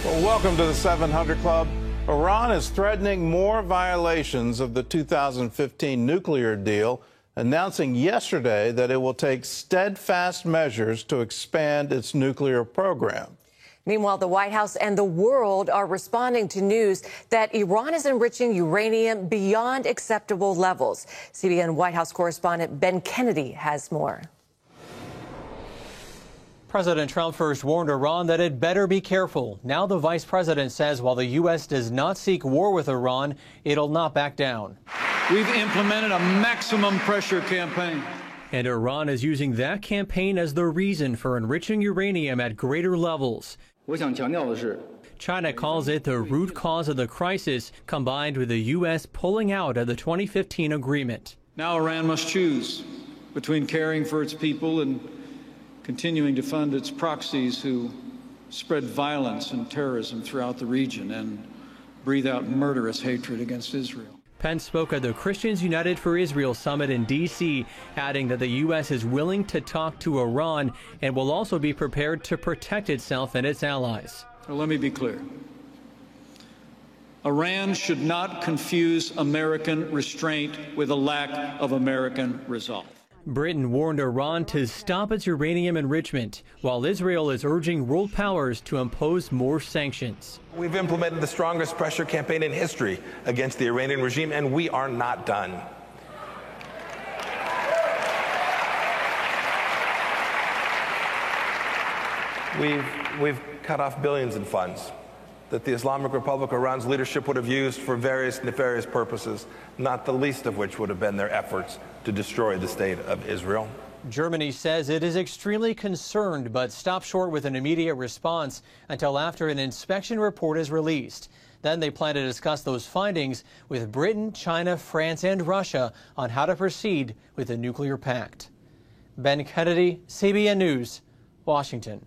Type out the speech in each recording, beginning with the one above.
Well, welcome to the 700 Club. Iran is threatening more violations of the 2015 nuclear deal, announcing yesterday that it will take steadfast measures to expand its nuclear program. Meanwhile, the White House and the world are responding to news that Iran is enriching uranium beyond acceptable levels. CBN White House correspondent Ben Kennedy has more. President Trump first warned Iran that it better be careful. Now the vice president says while the U.S. does not seek war with Iran, it'll not back down. We've implemented a maximum pressure campaign. And Iran is using that campaign as the reason for enriching uranium at greater levels. China calls it the root cause of the crisis, combined with the U.S. pulling out of the 2015 agreement. Now Iran must choose between caring for its people and continuing to fund its proxies who spread violence and terrorism throughout the region and breathe out murderous hatred against Israel. Pence spoke at the Christians United for Israel summit in D.C., adding that the U.S. is willing to talk to Iran and will also be prepared to protect itself and its allies. Now, let me be clear. Iran should not confuse American restraint with a lack of American resolve. Britain warned Iran to stop its uranium enrichment, while Israel is urging world powers to impose more sanctions. We've implemented the strongest pressure campaign in history against the Iranian regime, and we are not done. We've cut off billions in funds that the Islamic Republic of Iran's leadership would have used for various nefarious purposes, not the least of which would have been their efforts to destroy the state of Israel. Germany says it is extremely concerned, but stopped short with an immediate response until after an inspection report is released. Then they plan to discuss those findings with Britain, China, France, and Russia on how to proceed with the nuclear pact. Ben Kennedy, CBN News, Washington.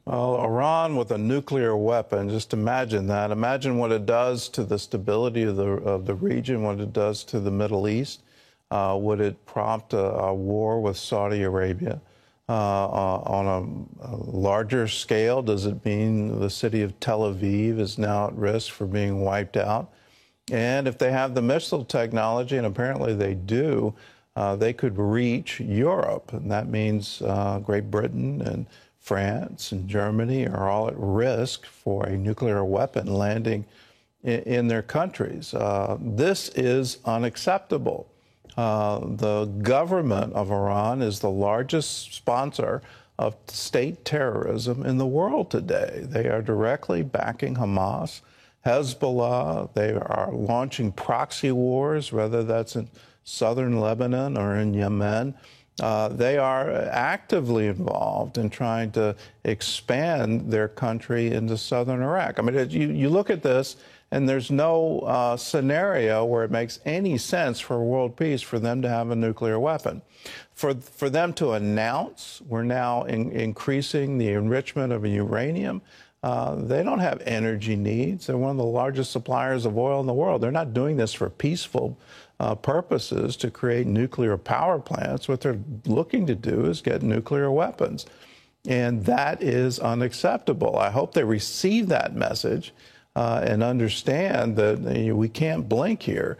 Well, Iran with a nuclear weapon, just imagine that. Imagine what it does to the stability of the region, what it does to the Middle East. Would it prompt a war with Saudi Arabia? On a larger scale, does it mean the city of Tel Aviv is now at risk for being wiped out? And if they have the missile technology, and apparently they do, they could reach Europe. And that means Great Britain and France and Germany are all at risk for a nuclear weapon landing in their countries. This is unacceptable. The government of Iran is the largest sponsor of state terrorism in the world today. They are directly backing Hamas, Hezbollah. They are launching proxy wars, whether that's in southern Lebanon or in Yemen. They are actively involved in trying to expand their country into southern Iraq. I mean, you look at this, and there's no scenario where it makes any sense for world peace for them to have a nuclear weapon. For them to announce we're now increasing the enrichment of uranium, they don't have energy needs. They're one of the largest suppliers of oil in the world. They're not doing this for peaceful purposes to create nuclear power plants. What they're looking to do is get nuclear weapons. And that is unacceptable. I hope they receive that message and understand that we can't blink here.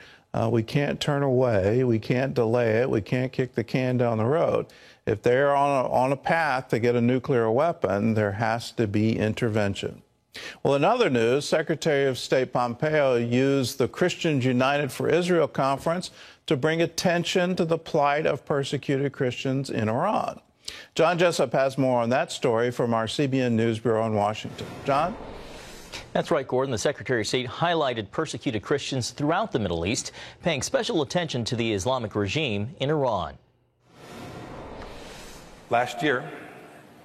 We can't turn away. We can't delay it. We can't kick the can down the road. If they're on a path to get a nuclear weapon, there has to be intervention. Well, in other news, Secretary of State Pompeo used the Christians United for Israel conference to bring attention to the plight of persecuted Christians in Iran. John Jessup has more on that story from our CBN News Bureau in Washington. John? That's right, Gordon. The Secretary of State highlighted persecuted Christians throughout the Middle East, paying special attention to the Islamic regime in Iran. Last year,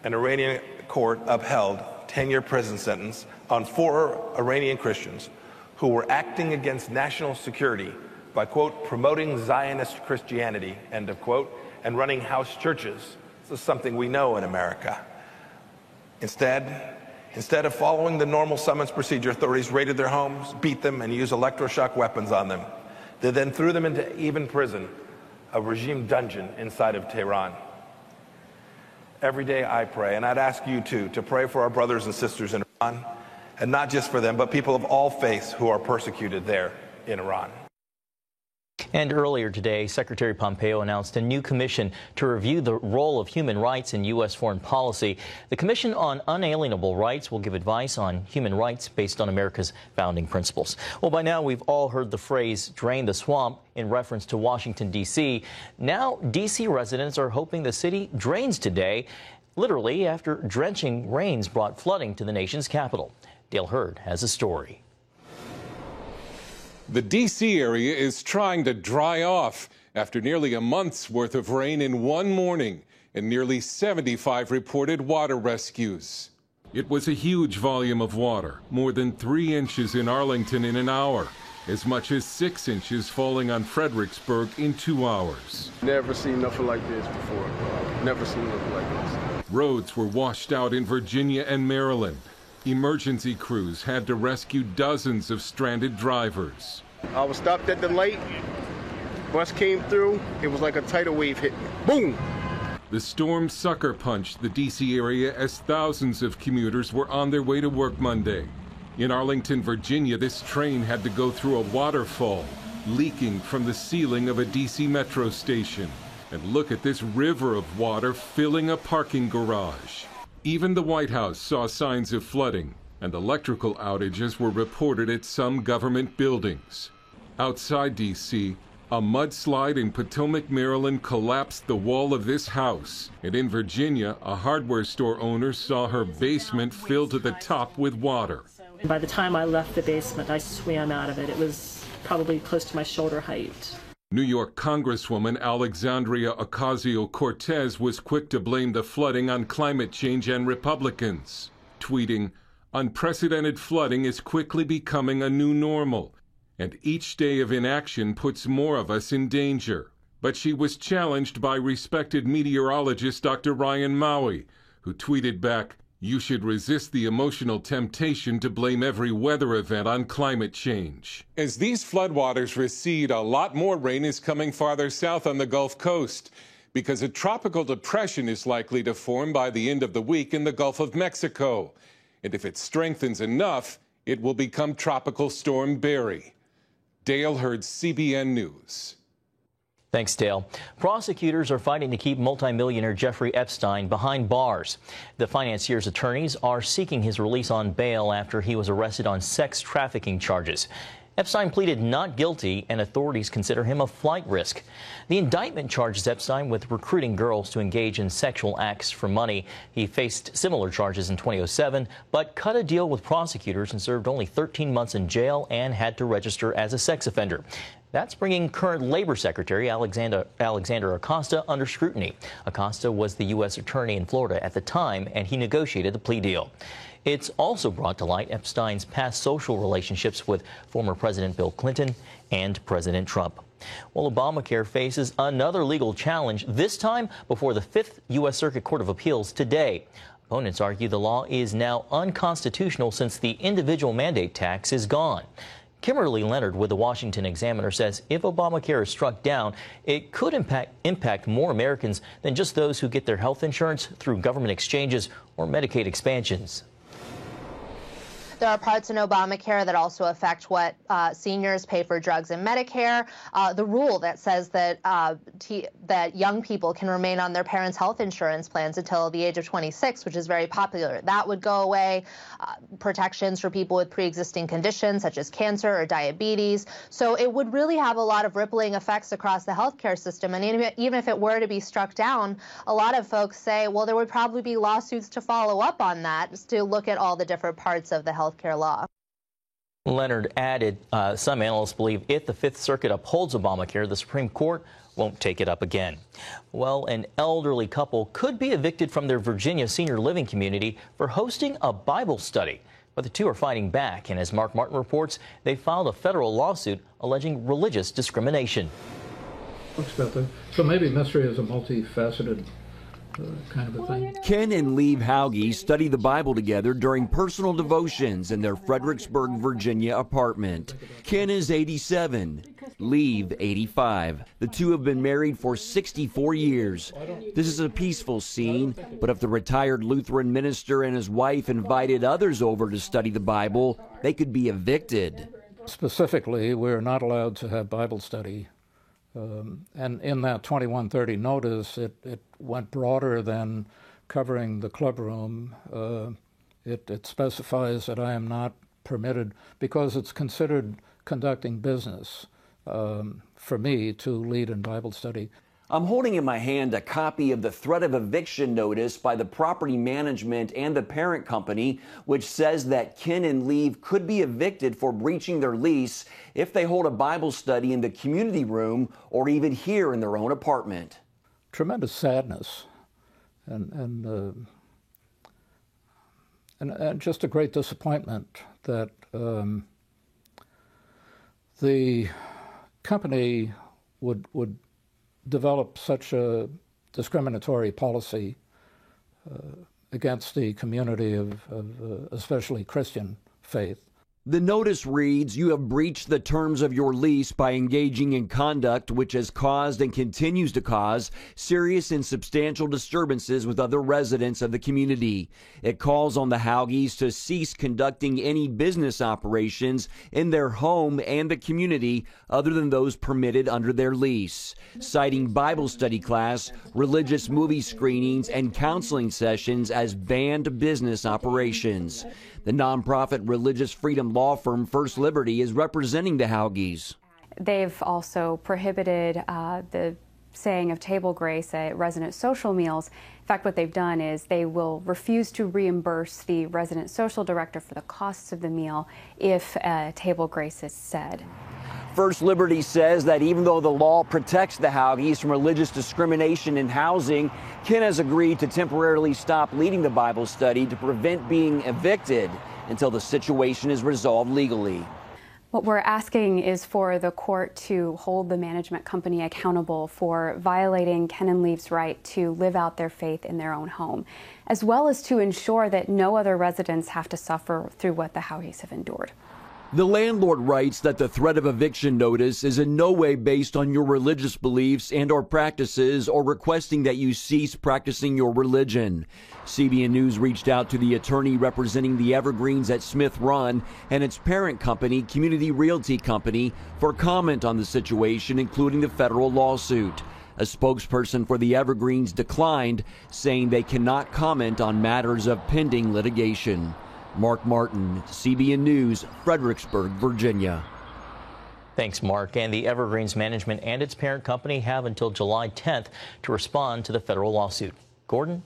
an Iranian court upheld a 10-year prison sentence on 4 Iranian Christians who were acting against national security by, quote, promoting Zionist Christianity, end of quote, and running house churches. This is something we know in America. Instead of following the normal summons procedure, authorities raided their homes, beat them, and used electroshock weapons on them. They then threw them into even prison, a regime dungeon inside of Tehran. Every day I pray, and I'd ask you too, to pray for our brothers and sisters in Iran and not just for them, but people of all faiths who are persecuted there in Iran. And earlier today, Secretary Pompeo announced a new commission to review the role of human rights in U.S. foreign policy. The Commission on Unalienable Rights will give advice on human rights based on America's founding principles. Well, by now, we've all heard the phrase drain the swamp in reference to Washington, D.C. Now, D.C. residents are hoping the city drains today, literally after drenching rains brought flooding to the nation's capital. Dale Hurd has a story. The D.C. area is trying to dry off after nearly a month's worth of rain in one morning and nearly 75 reported water rescues. It was a huge volume of water, more than 3 inches in Arlington in an hour, as much as 6 inches falling on Fredericksburg in 2 hours. Never seen nothing like this before. Never seen nothing like this. Roads were washed out in Virginia and Maryland. Emergency crews had to rescue dozens of stranded drivers. I was stopped at the light. Bus came through. It was like a tidal wave hit me. Boom! The storm sucker punched the D.C. area as thousands of commuters were on their way to work Monday. In Arlington, Virginia, this train had to go through a waterfall, leaking from the ceiling of a D.C. metro station. And look at this river of water filling a parking garage. Even the White House saw signs of flooding, and electrical outages were reported at some government buildings. Outside D.C., a mudslide in Potomac, Maryland collapsed the wall of this house. And in Virginia, a hardware store owner saw her basement filled to the top with water. By the time I left the basement, I swam out of it. It was probably close to my shoulder height. New York Congresswoman Alexandria Ocasio-Cortez was quick to blame the flooding on climate change and Republicans, tweeting, "Unprecedented flooding is quickly becoming a new normal, and each day of inaction puts more of us in danger." But she was challenged by respected meteorologist Dr. Ryan Maui, who tweeted back, "You should resist the emotional temptation to blame every weather event on climate change." As these floodwaters recede, a lot more rain is coming farther south on the Gulf Coast because a tropical depression is likely to form by the end of the week in the Gulf of Mexico. And if it strengthens enough, it will become Tropical Storm Barry. Dale Hurd, CBN News. Thanks, Dale. Prosecutors are fighting to keep multimillionaire Jeffrey Epstein behind bars. The financier's attorneys are seeking his release on bail after he was arrested on sex trafficking charges. Epstein pleaded not guilty, and authorities consider him a flight risk. The indictment charges Epstein with recruiting girls to engage in sexual acts for money. He faced similar charges in 2007, but cut a deal with prosecutors and served only 13 months in jail and had to register as a sex offender. That's bringing current Labor Secretary Alexander Acosta under scrutiny. Acosta was the U.S. attorney in Florida at the time, and he negotiated the plea deal. It's also brought to light Epstein's past social relationships with former President Bill Clinton and President Trump. Well, Obamacare faces another legal challenge, this time before the 5th U.S. Circuit Court of Appeals today. Opponents argue the law is now unconstitutional since the individual mandate tax is gone. Kimberly Leonard with the Washington Examiner says if Obamacare is struck down, it could impact more Americans than just those who get their health insurance through government exchanges or Medicaid expansions. There are parts in Obamacare that also affect what seniors pay for drugs and Medicare. The rule that says that that young people can remain on their parents' health insurance plans until the age of 26, which is very popular, that would go away. Protections for people with pre-existing conditions such as cancer or diabetes. So it would really have a lot of rippling effects across the healthcare system. And even if it were to be struck down, a lot of folks say, well, there would probably be lawsuits to follow up on that to look at all the different parts of the healthcare law. Leonard added, some analysts believe if the Fifth Circuit upholds Obamacare, the Supreme Court won't take it up again. Well, an elderly couple could be evicted from their Virginia senior living community for hosting a Bible study. But the two are fighting back, and as Mark Martin reports, they filed a federal lawsuit alleging religious discrimination. So maybe mystery is a multifaceted kind of a thing. Ken and Lieve Hauge study the Bible together during personal devotions in their Fredericksburg, Virginia apartment. Ken is 87. Leave, 85. The two have been married for 64 years. This is a peaceful scene, but if the retired Lutheran minister and his wife invited others over to study the Bible, they could be evicted. Specifically, we're not allowed to have Bible study. And in that 2130 notice, it went broader than covering the clubroom. It specifies that I am not permitted, because it's considered conducting business, for me to lead in Bible study. I'm holding in my hand a copy of the threat of eviction notice by the property management and the parent company, which says that Ken and Leave could be evicted for breaching their lease if they hold a Bible study in the community room or even here in their own apartment. Tremendous sadness and just a great disappointment that the company would develop such a discriminatory policy against the community of especially Christian faith. The notice reads, "You have breached the terms of your lease by engaging in conduct which has caused and continues to cause serious and substantial disturbances with other residents of the community. It calls on the Haugies to cease conducting any business operations in their home and the community other than those permitted under their lease, citing Bible study class, religious movie screenings, and counseling sessions as banned business operations." The nonprofit religious freedom law firm First Liberty is representing the Haugies. They've also prohibited the saying of table grace at resident social meals. In fact, what they've done is they will refuse to reimburse the resident social director for the costs of the meal if table grace is said. First Liberty says that even though the law protects the Haugies from religious discrimination in housing, Ken has agreed to temporarily stop leading the Bible study to prevent being evicted until the situation is resolved legally. What we're asking is for the court to hold the management company accountable for violating Ken and Leave's right to live out their faith in their own home, as well as to ensure that no other residents have to suffer through what the Haugies have endured. The landlord writes that the threat of eviction notice is in no way based on your religious beliefs and/or practices or requesting that you cease practicing your religion. CBN News reached out to the attorney representing the Evergreens at Smith Run and its parent company, Community Realty Company, for comment on the situation, including the federal lawsuit. A spokesperson for the Evergreens declined, saying they cannot comment on matters of pending litigation. Mark Martin, CBN News, Fredericksburg, Virginia. Thanks, Mark. And the Evergreens management and its parent company have until July 10th to respond to the federal lawsuit. Gordon?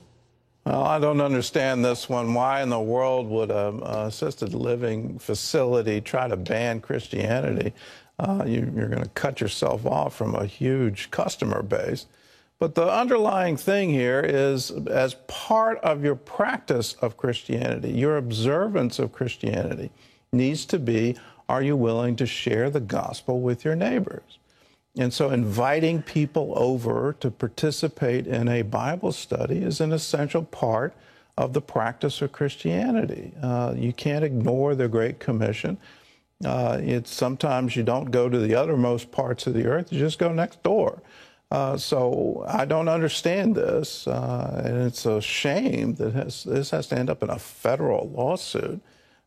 Well, I don't understand this one. Why in the world would an assisted living facility try to ban Christianity? You're going to cut yourself off from a huge customer base. But the underlying thing here is, as part of your practice of Christianity, your observance of Christianity needs to be, are you willing to share the gospel with your neighbors? And so inviting people over to participate in a Bible study is an essential part of the practice of Christianity. You can't ignore the Great Commission. It's sometimes you don't go to the uttermost parts of the earth, you just go next door. So I don't understand this, and it's a shame that this has to end up in a federal lawsuit.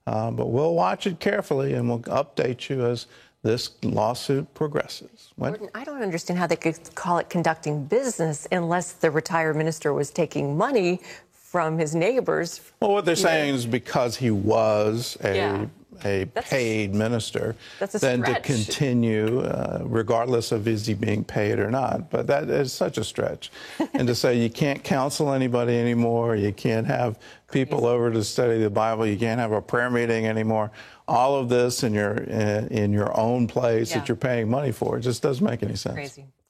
But we'll watch it carefully, and we'll update you as this lawsuit progresses. Gordon, I don't understand how they could call it conducting business unless the retired minister was taking money from his neighbors. Well, what they're saying is because he was a paid minister, then to continue, regardless of is he being paid or not. But that is such a stretch. And to say you can't counsel anybody anymore, you can't have people over to study the Bible, you can't have a prayer meeting anymore, all of this in your own place that you're paying money for, it just doesn't make any sense. Crazy.